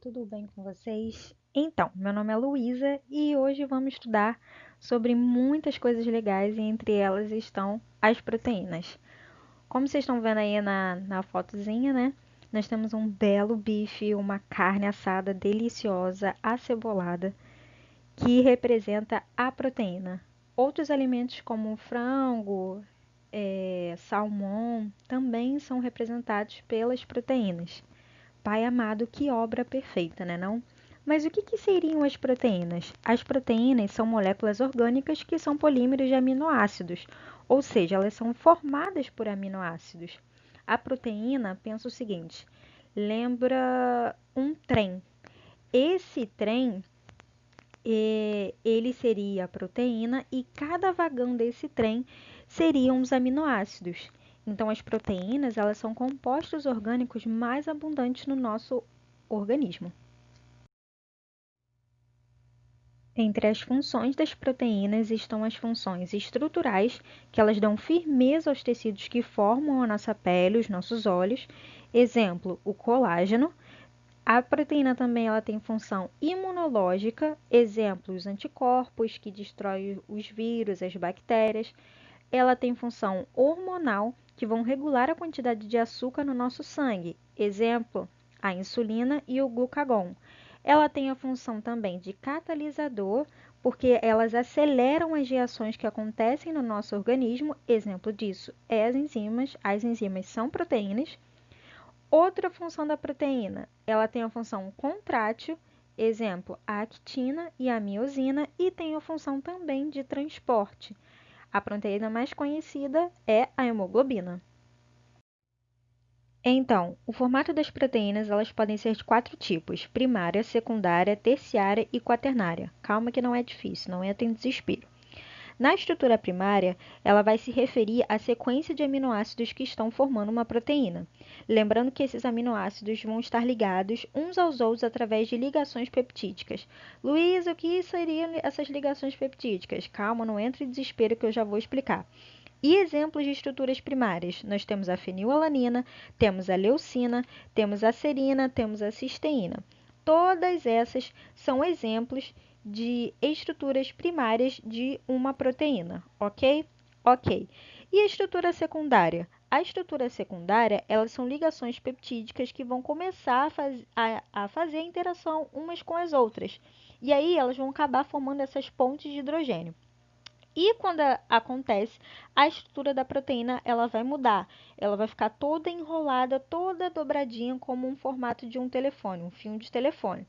tudo bem com vocês? Então, meu nome é Luísa e hoje vamos estudar sobre muitas coisas legais e entre elas estão as proteínas. Como vocês estão vendo aí na fotozinha, né? Nós temos um belo bife, uma carne assada deliciosa, acebolada, que representa a proteína. Outros alimentos como frango, salmão, também são representados pelas proteínas. Pai amado, que obra perfeita, né não? Mas o que seriam as proteínas? As proteínas são moléculas orgânicas que são polímeros de aminoácidos, ou seja, elas são formadas por aminoácidos. A proteína, pensa o seguinte, lembra um trem. Esse trem, ele seria a proteína e cada vagão desse trem seriam os aminoácidos. Então, as proteínas, elas são compostos orgânicos mais abundantes no nosso organismo. Entre as funções das proteínas estão as funções estruturais, que elas dão firmeza aos tecidos que formam a nossa pele, os nossos olhos. Exemplo, o colágeno. A proteína também ela tem função imunológica, exemplo, os anticorpos que destroem os vírus, as bactérias. Ela tem função hormonal, que vão regular a quantidade de açúcar no nosso sangue, exemplo, a insulina e o glucagon. Ela tem a função também de catalisador, porque elas aceleram as reações que acontecem no nosso organismo, exemplo disso é as enzimas são proteínas. Outra função da proteína, ela tem a função contrátil, exemplo, a actina e a miosina, e tem a função também de transporte. A proteína mais conhecida é a hemoglobina. Então, o formato das proteínas elas podem ser de 4 tipos: primária, secundária, terciária e quaternária. Calma que não é difícil, não entra em desespero. Na estrutura primária, ela vai se referir à sequência de aminoácidos que estão formando uma proteína. Lembrando que esses aminoácidos vão estar ligados uns aos outros através de ligações peptídicas. Luísa, o que seriam essas ligações peptídicas? Calma, não entre em desespero que eu já vou explicar. E exemplos de estruturas primárias? Nós temos a fenilalanina, temos a leucina, temos a serina, temos a cisteína. Todas essas são exemplos de estruturas primárias de uma proteína, ok? Ok. E a estrutura secundária? A estrutura secundária, elas são ligações peptídicas que vão começar a fazer a interação umas com as outras. E aí elas vão acabar formando essas pontes de hidrogênio. E quando acontece, a estrutura da proteína ela vai mudar. Ela vai ficar toda enrolada, toda dobradinha, como um formato de um telefone, um fio de telefone.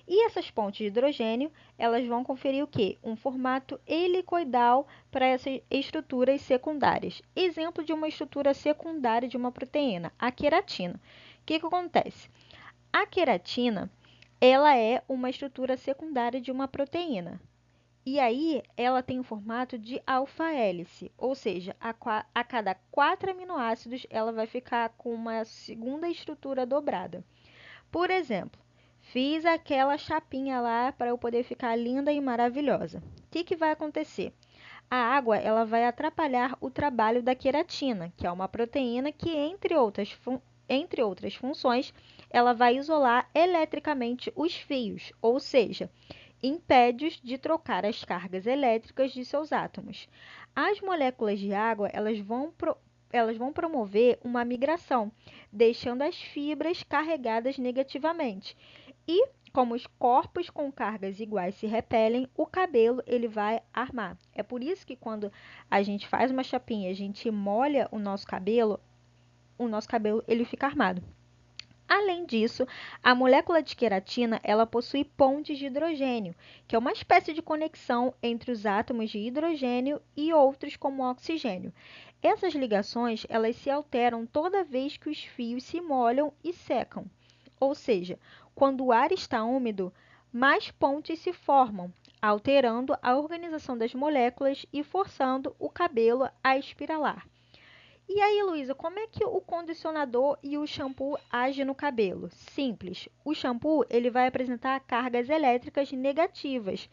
E essas pontes de hidrogênio, elas vão conferir o quê? Um formato helicoidal para essas estruturas secundárias. Exemplo de uma estrutura secundária de uma proteína, a queratina. O que acontece? A queratina, ela é uma estrutura secundária de uma proteína. E aí, ela tem o formato de alfa-hélice, ou seja, a cada 4 aminoácidos, ela vai ficar com uma segunda estrutura dobrada. Por exemplo, fiz aquela chapinha lá para eu poder ficar linda e maravilhosa. O que vai acontecer? A água ela vai atrapalhar o trabalho da queratina, que é uma proteína que, entre outras funções, ela vai isolar eletricamente os fios, ou seja, impede-os de trocar as cargas elétricas de seus átomos. As moléculas de água elas vão promover uma migração, deixando as fibras carregadas negativamente. E como os corpos com cargas iguais se repelem, o cabelo ele vai armar. É por isso que quando a gente faz uma chapinha, a gente molha o nosso cabelo ele fica armado. Além disso, a molécula de queratina, ela possui pontes de hidrogênio, que é uma espécie de conexão entre os átomos de hidrogênio e outros como oxigênio. Essas ligações, elas se alteram toda vez que os fios se molham e secam. Ou seja, quando o ar está úmido, mais pontes se formam, alterando a organização das moléculas e forçando o cabelo a espiralar. E aí, Luísa, como é que o condicionador e o shampoo agem no cabelo? Simples. O shampoo ele vai apresentar cargas elétricas negativas.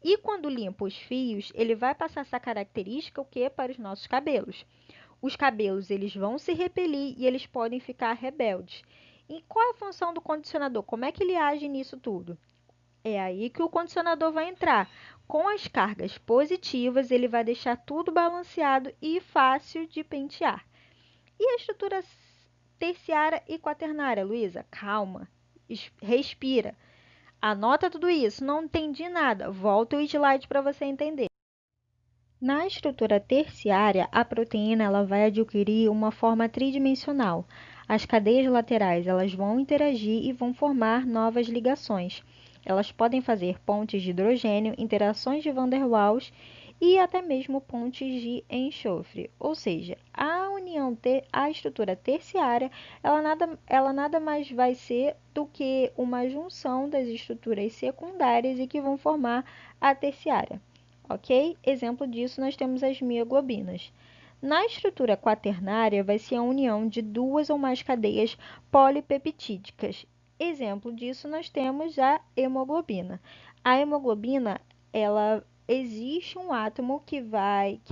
E quando limpa os fios, ele vai passar essa característica o que para os nossos cabelos? Os cabelos eles vão se repelir e eles podem ficar rebeldes. E qual é a função do condicionador? Como é que ele age nisso tudo? É aí que o condicionador vai entrar. Com as cargas positivas, ele vai deixar tudo balanceado e fácil de pentear. E a estrutura terciária e quaternária, Luísa? Calma, respira. Anota tudo isso. Não entendi nada. Volta o slide para você entender. Na estrutura terciária, a proteína ela vai adquirir uma forma tridimensional. As cadeias laterais elas vão interagir e vão formar novas ligações. Elas podem fazer pontes de hidrogênio, interações de Van der Waals e até mesmo pontes de enxofre. Ou seja, a estrutura terciária ela nada mais vai ser do que uma junção das estruturas secundárias e que vão formar a terciária. Ok? Exemplo disso, nós temos as mioglobinas. Na estrutura quaternária, vai ser a união de duas ou mais cadeias polipeptídicas. Exemplo disso, nós temos a hemoglobina. A hemoglobina, ela existe um átomo que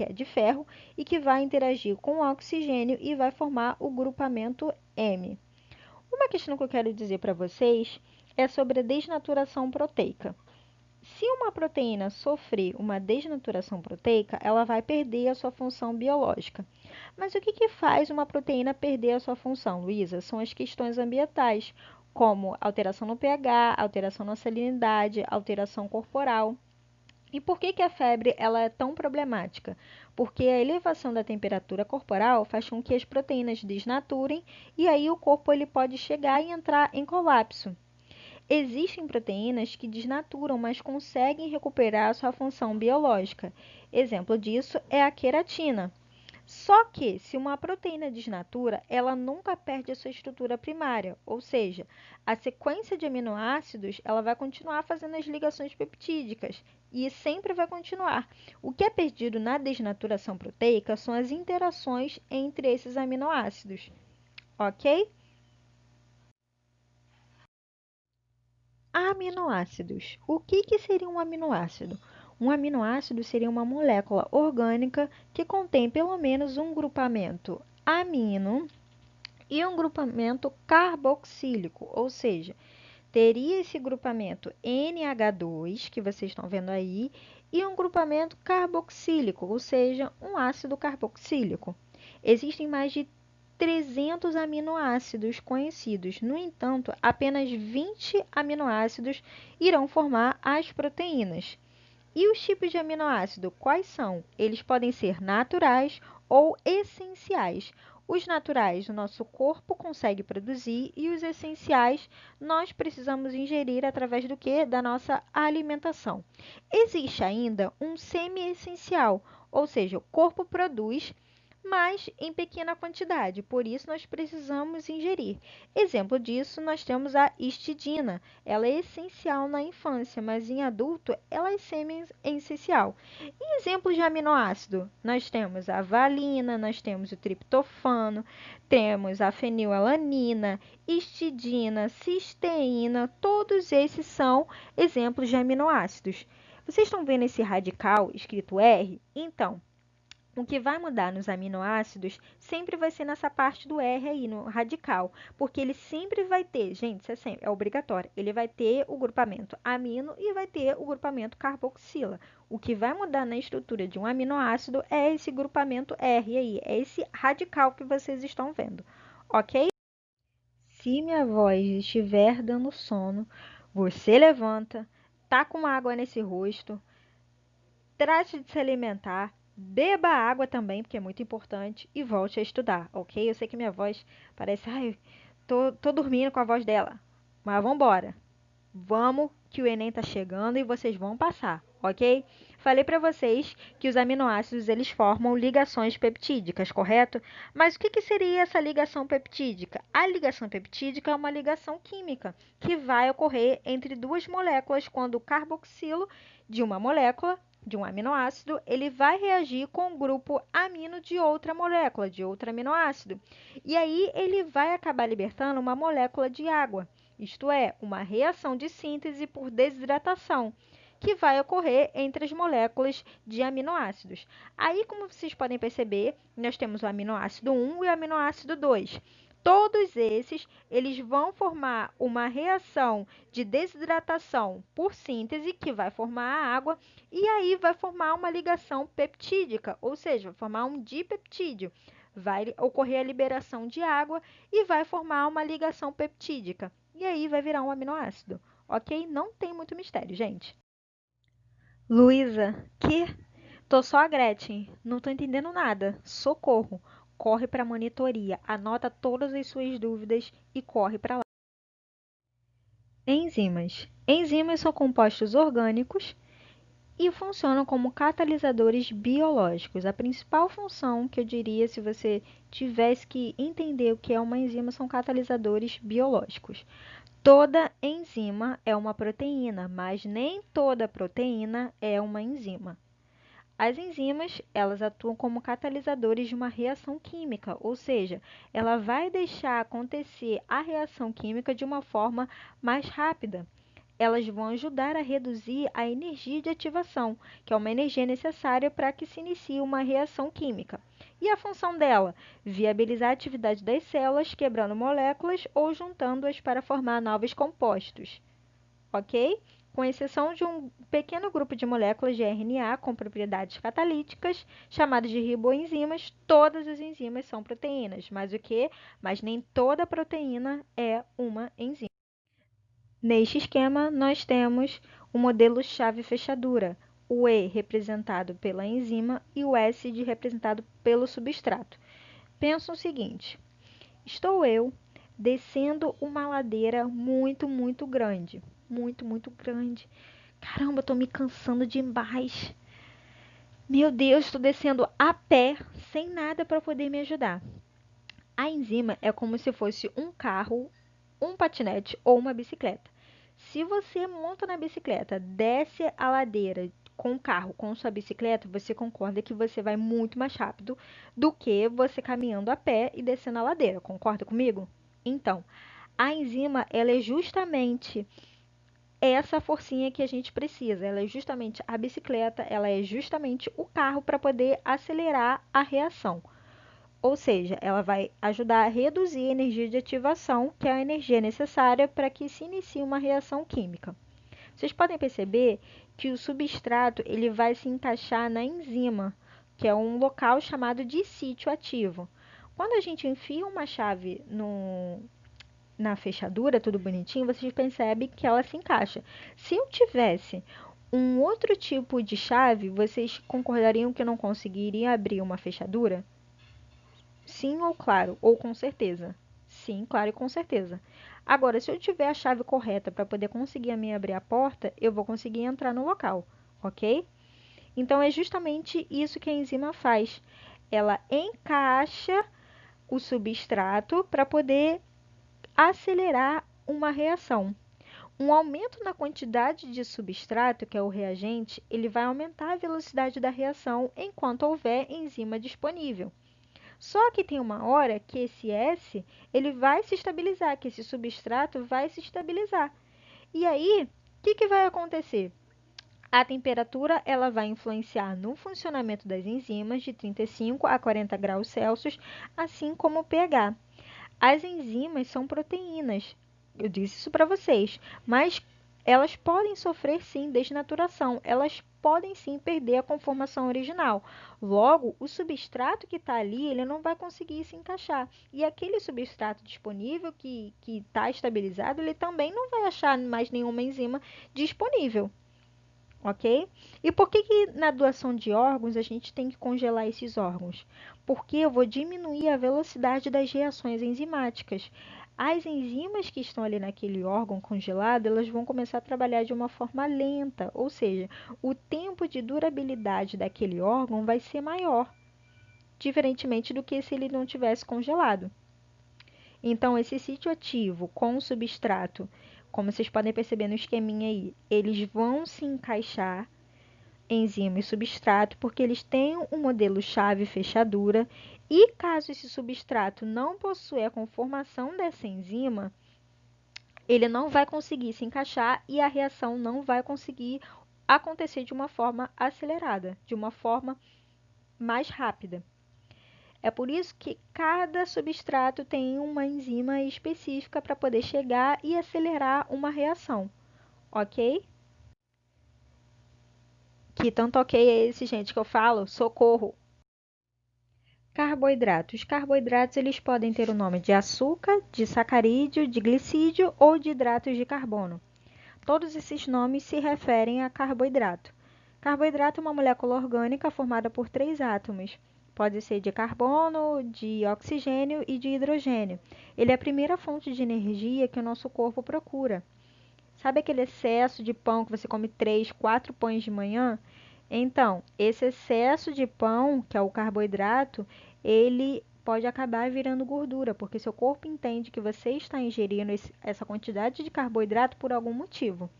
é de ferro e que vai interagir com o oxigênio e vai formar o grupamento M. Uma questão que eu quero dizer para vocês é sobre a desnaturação proteica. Se uma proteína sofrer uma desnaturação proteica, ela vai perder a sua função biológica. Mas o que faz uma proteína perder a sua função, Luísa? São as questões ambientais, como alteração no pH, alteração na salinidade, alteração corporal. E por que a febre ela é tão problemática? Porque a elevação da temperatura corporal faz com que as proteínas desnaturem e aí o corpo ele pode chegar e entrar em colapso. Existem proteínas que desnaturam, mas conseguem recuperar sua função biológica. Exemplo disso é a queratina. Só que, se uma proteína desnatura, ela nunca perde a sua estrutura primária, ou seja, a sequência de aminoácidos ela vai continuar fazendo as ligações peptídicas e sempre vai continuar. O que é perdido na desnaturação proteica são as interações entre esses aminoácidos, ok? Aminoácidos. O que seria um aminoácido? Um aminoácido seria uma molécula orgânica que contém pelo menos um grupamento amino e um grupamento carboxílico, ou seja, teria esse grupamento NH2, que vocês estão vendo aí, e um grupamento carboxílico, ou seja, um ácido carboxílico. Existem mais de 300 aminoácidos conhecidos. No entanto, apenas 20 aminoácidos irão formar as proteínas. E os tipos de aminoácido, quais são? Eles podem ser naturais ou essenciais. Os naturais o nosso corpo consegue produzir e os essenciais nós precisamos ingerir através do que? Da nossa alimentação. Existe ainda um semi-essencial, ou seja, o corpo produz mas em pequena quantidade, por isso nós precisamos ingerir. Exemplo disso, nós temos a histidina. Ela é essencial na infância, mas em adulto ela é semi-essencial. E exemplos de aminoácido, nós temos a valina, nós temos o triptofano, temos a fenilalanina, histidina, cisteína, todos esses são exemplos de aminoácidos. Vocês estão vendo esse radical escrito R? Então, o que vai mudar nos aminoácidos sempre vai ser nessa parte do R aí, no radical, porque ele sempre vai ter, gente, isso é obrigatório, ele vai ter o grupamento amino e vai ter o grupamento carboxila. O que vai mudar na estrutura de um aminoácido é esse grupamento R aí, é esse radical que vocês estão vendo, ok? Se minha voz estiver dando sono, você levanta, tá com água nesse rosto, trate de se alimentar, beba água também, porque é muito importante, e volte a estudar, ok? Eu sei que minha voz parece, ai, tô dormindo com a voz dela, mas vamos embora. Vamos que o Enem tá chegando e vocês vão passar, ok? Falei para vocês que os aminoácidos eles formam ligações peptídicas, correto? Mas o que seria essa ligação peptídica? A ligação peptídica é uma ligação química que vai ocorrer entre duas moléculas quando o carboxilo de uma molécula de um aminoácido, ele vai reagir com o grupo amino de outra molécula, de outro aminoácido. E aí ele vai acabar libertando uma molécula de água, isto é, uma reação de síntese por desidratação, que vai ocorrer entre as moléculas de aminoácidos. Aí, como vocês podem perceber, nós temos o aminoácido 1 e o aminoácido 2. Todos esses, eles vão formar uma reação de desidratação por síntese, que vai formar a água, e aí vai formar uma ligação peptídica, ou seja, vai formar um dipeptídeo. Vai ocorrer a liberação de água e vai formar uma ligação peptídica. E aí vai virar um aminoácido, ok? Não tem muito mistério, gente. Luísa, que? Tô só a Gretchen, não tô entendendo nada. Socorro! Corre para a monitoria, anota todas as suas dúvidas e corre para lá. Enzimas. Enzimas são compostos orgânicos e funcionam como catalisadores biológicos. A principal função que eu diria, se você tivesse que entender o que é uma enzima, são catalisadores biológicos. Toda enzima é uma proteína, mas nem toda proteína é uma enzima. As enzimas, elas atuam como catalisadores de uma reação química, ou seja, ela vai deixar acontecer a reação química de uma forma mais rápida. Elas vão ajudar a reduzir a energia de ativação, que é uma energia necessária para que se inicie uma reação química. E a função dela? Viabilizar a atividade das células, quebrando moléculas ou juntando-as para formar novos compostos. Ok? Com exceção de um pequeno grupo de moléculas de RNA com propriedades catalíticas, chamadas de riboenzimas, todas as enzimas são proteínas. Mas o que? Mas nem toda proteína é uma enzima. Neste esquema, nós temos o modelo chave-fechadura, o E representado pela enzima e o S representado pelo substrato. Pensa o seguinte, estou eu descendo uma ladeira muito grande. Muito grande. Caramba, estou me cansando demais. Meu Deus, estou descendo a pé, sem nada para poder me ajudar. A enzima é como se fosse um carro, um patinete ou uma bicicleta. Se você monta na bicicleta, desce a ladeira com o carro, com sua bicicleta, você concorda que você vai muito mais rápido do que você caminhando a pé e descendo a ladeira. Concorda comigo? Então, a enzima, ela é justamente essa forcinha que a gente precisa. Ela é justamente a bicicleta, ela é justamente o carro para poder acelerar a reação. Ou seja, ela vai ajudar a reduzir a energia de ativação, que é a energia necessária para que se inicie uma reação química. Vocês podem perceber que o substrato ele vai se encaixar na enzima, que é um local chamado de sítio ativo. Quando a gente enfia uma chave na fechadura, tudo bonitinho, vocês percebem que ela se encaixa. Se eu tivesse um outro tipo de chave, vocês concordariam que eu não conseguiria abrir uma fechadura? Sim ou claro, ou com certeza? Sim, claro e com certeza. Agora, se eu tiver a chave correta para poder conseguir abrir a porta, eu vou conseguir entrar no local, ok? Então, é justamente isso que a enzima faz. Ela encaixa o substrato para poder acelerar uma reação. Um aumento na quantidade de substrato, que é o reagente, ele vai aumentar a velocidade da reação enquanto houver enzima disponível. Só que tem uma hora que esse S ele vai se estabilizar, que esse substrato vai se estabilizar. E aí, o que vai acontecer? A temperatura ela vai influenciar no funcionamento das enzimas de 35 a 40 graus Celsius, assim como o pH. As enzimas são proteínas, eu disse isso para vocês, mas elas podem sofrer sim desnaturação, elas podem sim perder a conformação original. Logo, o substrato que está ali, ele não vai conseguir se encaixar. E aquele substrato disponível que está estabilizado, ele também não vai achar mais nenhuma enzima disponível. Ok? E por que na doação de órgãos a gente tem que congelar esses órgãos? Porque eu vou diminuir a velocidade das reações enzimáticas. As enzimas que estão ali naquele órgão congelado, elas vão começar a trabalhar de uma forma lenta, ou seja, o tempo de durabilidade daquele órgão vai ser maior, diferentemente do que se ele não tivesse congelado. Então, esse sítio ativo com o substrato, como vocês podem perceber no esqueminha aí, eles vão se encaixar enzima e substrato, porque eles têm um modelo chave-fechadura, e caso esse substrato não possua a conformação dessa enzima, ele não vai conseguir se encaixar e a reação não vai conseguir acontecer de uma forma acelerada, de uma forma mais rápida. É por isso que cada substrato tem uma enzima específica para poder chegar e acelerar uma reação, ok? Que tanto ok é esse, gente, que eu falo? Socorro! Carboidratos. Os carboidratos eles podem ter o nome de açúcar, de sacarídeo, de glicídio ou de hidratos de carbono. Todos esses nomes se referem a carboidrato. Carboidrato é uma molécula orgânica formada por três átomos. Pode ser de carbono, de oxigênio e de hidrogênio. Ele é a primeira fonte de energia que o nosso corpo procura. Sabe aquele excesso de pão que você come 3, 4 pães de manhã? Então, esse excesso de pão, que é o carboidrato, ele pode acabar virando gordura, porque seu corpo entende que você está ingerindo essa quantidade de carboidrato por algum motivo.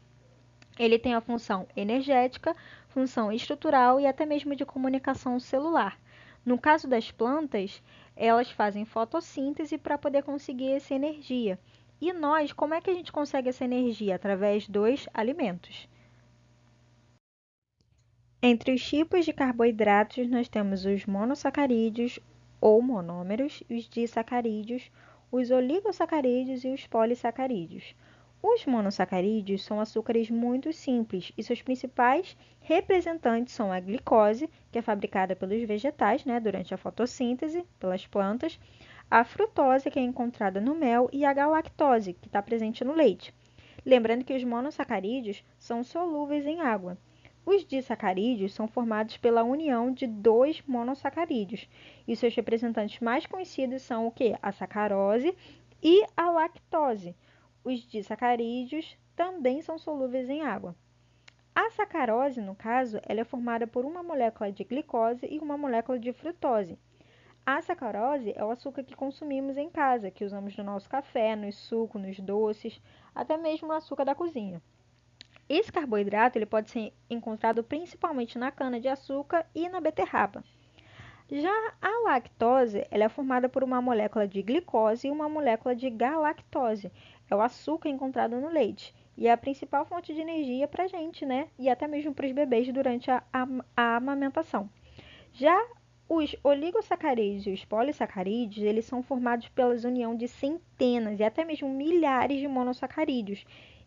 Ele tem a função energética, função estrutural e até mesmo de comunicação celular. No caso das plantas, elas fazem fotossíntese para poder conseguir essa energia. E nós, como é que a gente consegue essa energia? Através dos alimentos. Entre os tipos de carboidratos, nós temos os monossacarídeos ou monômeros, os disacarídeos, os oligosacarídeos e os polissacarídeos. Os monossacarídeos são açúcares muito simples e seus principais representantes são a glicose, que é fabricada pelos vegetais, né, durante a fotossíntese, pelas plantas, a frutose, que é encontrada no mel, e a galactose, que está presente no leite. Lembrando que os monossacarídeos são solúveis em água. Os disacarídeos são formados pela união de dois monossacarídeos, e seus representantes mais conhecidos são o que? A sacarose e a lactose. Os disacarídeos também são solúveis em água. A sacarose, no caso, ela é formada por uma molécula de glicose e uma molécula de frutose. A sacarose é o açúcar que consumimos em casa, que usamos no nosso café, no suco, nos doces, até mesmo no açúcar da cozinha. Esse carboidrato ele pode ser encontrado principalmente na cana-de-açúcar e na beterraba. Já a lactose ela é formada por uma molécula de glicose e uma molécula de galactose. É o açúcar encontrado no leite e é a principal fonte de energia para a gente, né? E até mesmo para os bebês durante a amamentação. Já os oligosacarídeos e os polissacarídeos, eles são formados pela união de centenas e até mesmo milhares de monossacarídeos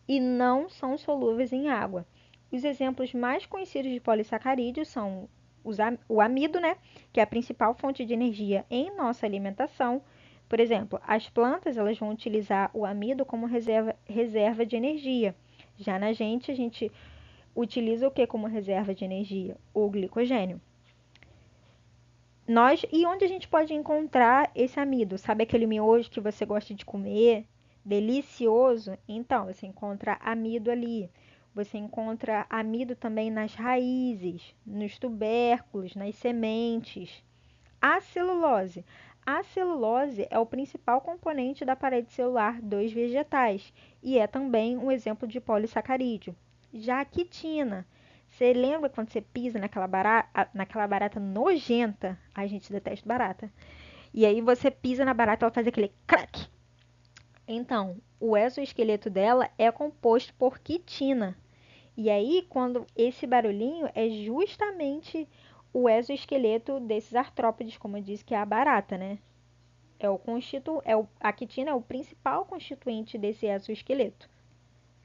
e não são solúveis em água. Os exemplos mais conhecidos de polissacarídeos são o amido, né, que é a principal fonte de energia em nossa alimentação. Por exemplo, as plantas elas vão utilizar o amido como reserva de energia. Já na gente, a gente utiliza o que como reserva de energia? O glicogênio. E onde a gente pode encontrar esse amido? Sabe aquele miojo que você gosta de comer? Delicioso? Então, você encontra amido ali. Você encontra amido também nas raízes, nos tubérculos, nas sementes. A celulose. A celulose é o principal componente da parede celular dos vegetais e é também um exemplo de polissacarídeo. Já a quitina. Você lembra quando você pisa naquela barata nojenta? Ai, gente, detesto barata. E aí você pisa na barata, ela faz aquele crack. Então, o exoesqueleto dela é composto por quitina. E aí, quando esse barulhinho é justamente o exoesqueleto desses artrópodes, como eu disse, que é a barata, né? A quitina é o principal constituinte desse exoesqueleto.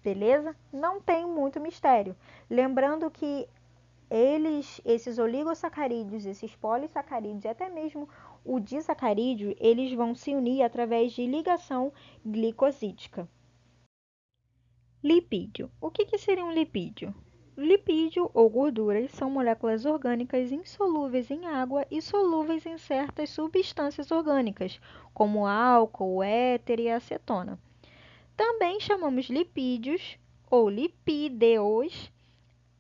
Beleza? Não tem muito mistério. Lembrando que esses oligosacarídeos, esses polissacarídeos e até mesmo o disacarídeo, eles vão se unir através de ligação glicosídica. Lipídio. O que seria um lipídio? Lipídio ou gorduras são moléculas orgânicas insolúveis em água e solúveis em certas substâncias orgânicas, como álcool, éter e acetona. Também chamamos lipídios ou lipídeos,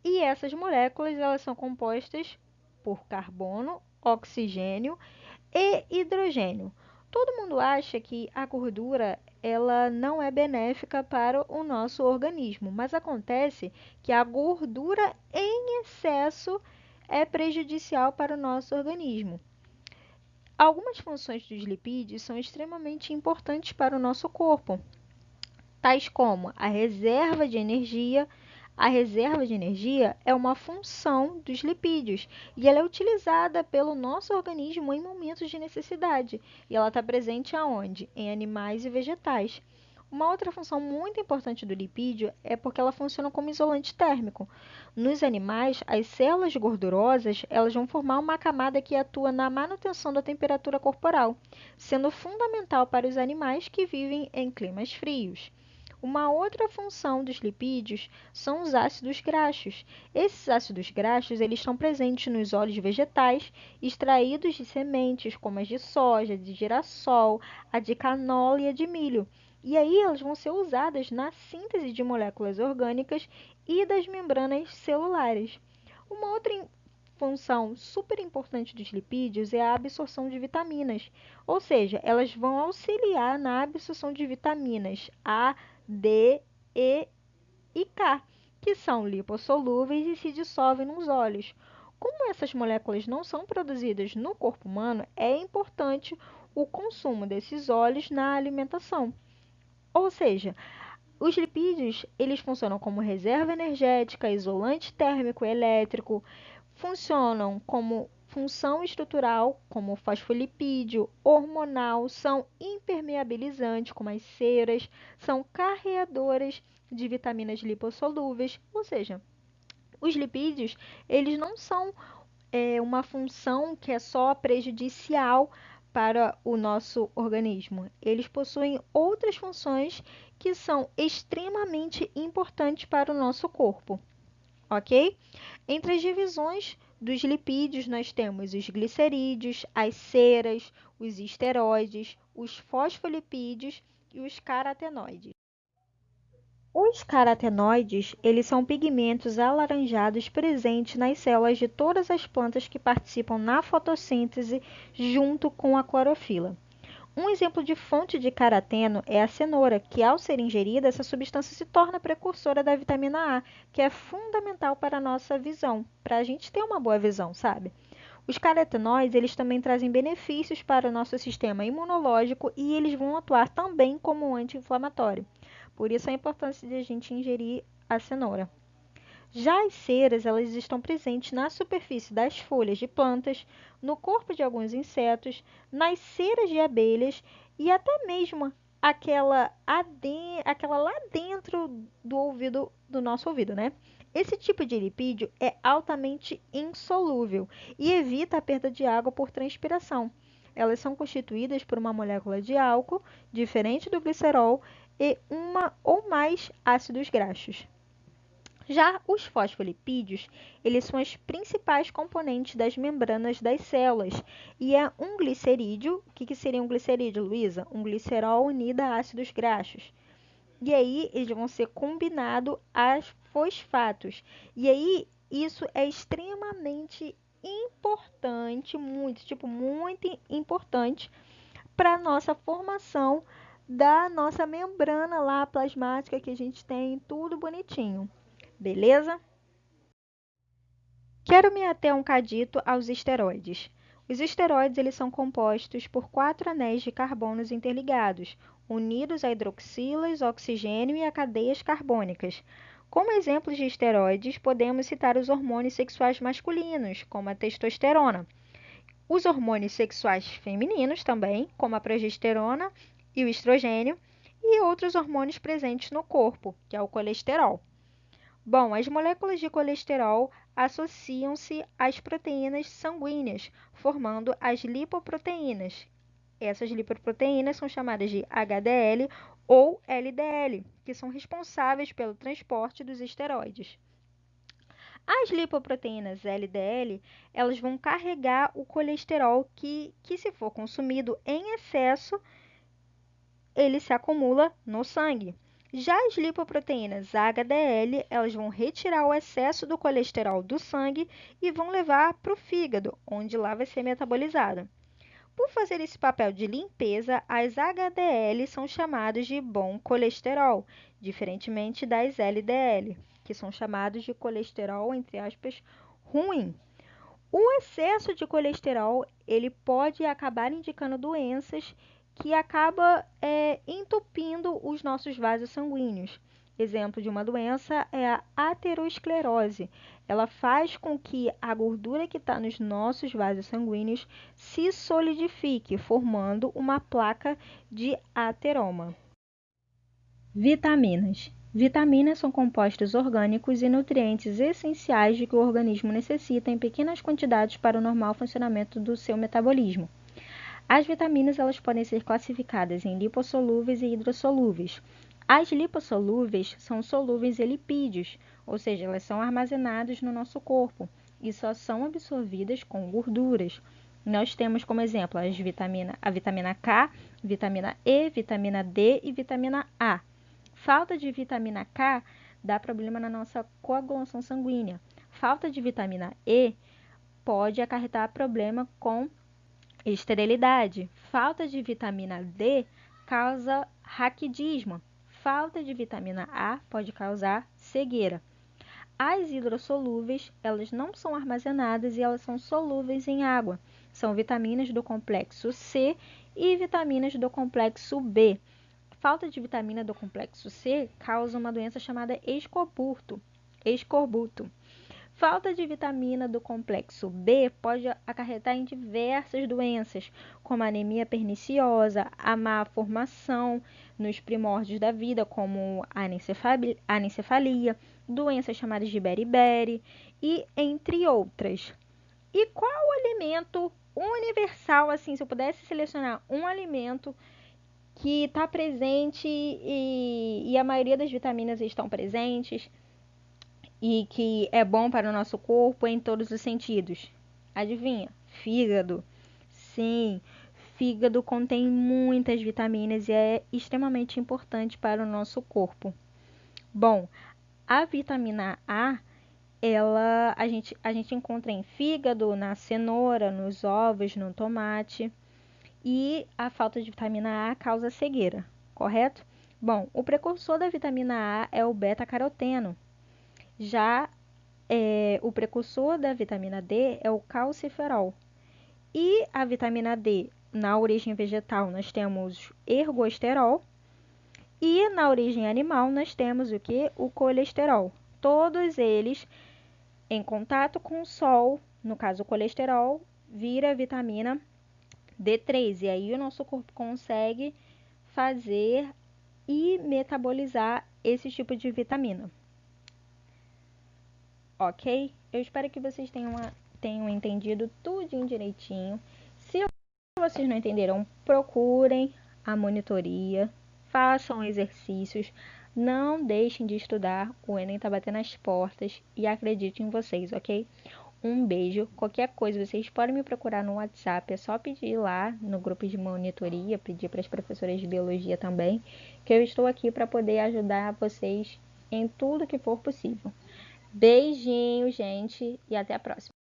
e essas moléculas elas são compostas por carbono, oxigênio e hidrogênio. Todo mundo acha que a gordura ela não é benéfica para o nosso organismo, mas acontece que a gordura em excesso é prejudicial para o nosso organismo. Algumas funções dos lipídios são extremamente importantes para o nosso corpo, tais como a reserva de energia, A reserva de energia é uma função dos lipídios e ela é utilizada pelo nosso organismo em momentos de necessidade. E ela está presente aonde? Em animais e vegetais. Uma outra função muito importante do lipídio é porque ela funciona como isolante térmico. Nos animais, as células gordurosas, elas vão formar uma camada que atua na manutenção da temperatura corporal, sendo fundamental para os animais que vivem em climas frios. Uma outra função dos lipídios são os ácidos graxos. Esses ácidos graxos, eles estão presentes nos óleos vegetais extraídos de sementes, como as de soja, de girassol, a de canola e a de milho. E aí elas vão ser usadas na síntese de moléculas orgânicas e das membranas celulares. Uma outra função super importante dos lipídios é a absorção de vitaminas, ou seja, elas vão auxiliar na absorção de vitaminas A, D, E e K, que são lipossolúveis e se dissolvem nos óleos. Como essas moléculas não são produzidas no corpo humano, é importante o consumo desses óleos na alimentação. Ou seja, os lipídios, eles funcionam como reserva energética, isolante térmico e elétrico, funcionam como função estrutural, como fosfolipídio, hormonal, são impermeabilizantes, como as ceras, são carreadoras de vitaminas lipossolúveis, ou seja, os lipídios, eles não são uma função que é só prejudicial para o nosso organismo. Eles possuem outras funções que são extremamente importantes para o nosso corpo, ok? Entre as divisões dos lipídios, nós temos os glicerídeos, as ceras, os esteroides, os fosfolipídios e os carotenoides. Os carotenoides, eles são pigmentos alaranjados presentes nas células de todas as plantas que participam na fotossíntese junto com a clorofila. Um exemplo de fonte de caroteno é a cenoura, que ao ser ingerida, essa substância se torna precursora da vitamina A, que é fundamental para a nossa visão, para a gente ter uma boa visão, sabe? Os carotenoides, eles também trazem benefícios para o nosso sistema imunológico e eles vão atuar também como anti-inflamatório. Por isso a importância de a gente ingerir a cenoura. Já as ceras, elas estão presentes na superfície das folhas de plantas, no corpo de alguns insetos, nas ceras de abelhas e até mesmo aquela lá dentro do ouvido, do nosso ouvido, né? Esse tipo de lipídio é altamente insolúvel e evita a perda de água por transpiração. Elas são constituídas por uma molécula de álcool, diferente do glicerol, e uma ou mais ácidos graxos. Já os fosfolipídios, eles são os principais componentes das membranas das células e é um glicerídeo. O que seria um glicerídeo, Luísa? Um glicerol unido a ácidos graxos. E aí eles vão ser combinados a fosfatos. E aí isso é extremamente importante, muito importante para a nossa formação da nossa membrana lá plasmática que a gente tem, tudo bonitinho. Beleza? Quero me ater um cadito aos esteroides. Os esteroides eles são compostos por 4 anéis de carbonos interligados, unidos a hidroxilas, oxigênio e a cadeias carbônicas. Como exemplos de esteroides, podemos citar os hormônios sexuais masculinos, como a testosterona. Os hormônios sexuais femininos também, como a progesterona e o estrogênio, e outros hormônios presentes no corpo, que é o colesterol. Bom, as moléculas de colesterol associam-se às proteínas sanguíneas, formando as lipoproteínas. Essas lipoproteínas são chamadas de HDL ou LDL, que são responsáveis pelo transporte dos esteroides. As lipoproteínas LDL, elas vão carregar o colesterol que se for consumido em excesso, ele se acumula no sangue. Já as lipoproteínas HDL, elas vão retirar o excesso do colesterol do sangue e vão levar para o fígado, onde lá vai ser metabolizado. Por fazer esse papel de limpeza, as HDL são chamadas de bom colesterol, diferentemente das LDL, que são chamados de colesterol, entre aspas, ruim. O excesso de colesterol, ele pode acabar indicando doenças que acaba entupindo os nossos vasos sanguíneos. Exemplo de uma doença é a aterosclerose. Ela faz com que a gordura que está nos nossos vasos sanguíneos se solidifique, formando uma placa de ateroma. Vitaminas. Vitaminas são compostos orgânicos e nutrientes essenciais de que o organismo necessita em pequenas quantidades para o normal funcionamento do seu metabolismo. As vitaminas elas podem ser classificadas em lipossolúveis e hidrossolúveis. As lipossolúveis são solúveis em lipídios, ou seja, elas são armazenadas no nosso corpo e só são absorvidas com gorduras. Nós temos como exemplo a vitamina K, vitamina E, vitamina D e vitamina A. Falta de vitamina K dá problema na nossa coagulação sanguínea. Falta de vitamina E pode acarretar problema com esterilidade. Falta de vitamina D causa raquidismo. Falta de vitamina A pode causar cegueira. As hidrossolúveis, elas não são armazenadas e elas são solúveis em água. São vitaminas do complexo C e vitaminas do complexo B. Falta de vitamina do complexo C causa uma doença chamada escorbuto. Falta de vitamina do complexo B pode acarretar em diversas doenças, como anemia perniciosa, a má formação nos primórdios da vida, como a anencefalia, doenças chamadas de beriberi e entre outras. E qual o alimento universal, assim, se eu pudesse selecionar um alimento que está presente e a maioria das vitaminas estão presentes e que é bom para o nosso corpo em todos os sentidos? Adivinha? Fígado. Sim, fígado contém muitas vitaminas e é extremamente importante para o nosso corpo. Bom, a vitamina A, a gente encontra em fígado, na cenoura, nos ovos, no tomate. E a falta de vitamina A causa cegueira, correto? Bom, o precursor da vitamina A é o beta-caroteno. Já o precursor da vitamina D é o calciferol. E a vitamina D, na origem vegetal, nós temos ergosterol. E na origem animal, nós temos o que? O colesterol. Todos eles, em contato com o sol, no caso o colesterol, vira vitamina D3. E aí o nosso corpo consegue fazer e metabolizar esse tipo de vitamina. Ok? Eu espero que vocês tenham entendido tudinho direitinho. Se vocês não entenderam, procurem a monitoria, façam exercícios, não deixem de estudar, o Enem tá batendo as portas e acredite em vocês, ok? Um beijo. Qualquer coisa, vocês podem me procurar no WhatsApp. É só pedir lá no grupo de monitoria, pedir para as professoras de biologia também, que eu estou aqui para poder ajudar vocês em tudo que for possível. Beijinho, gente, e até a próxima.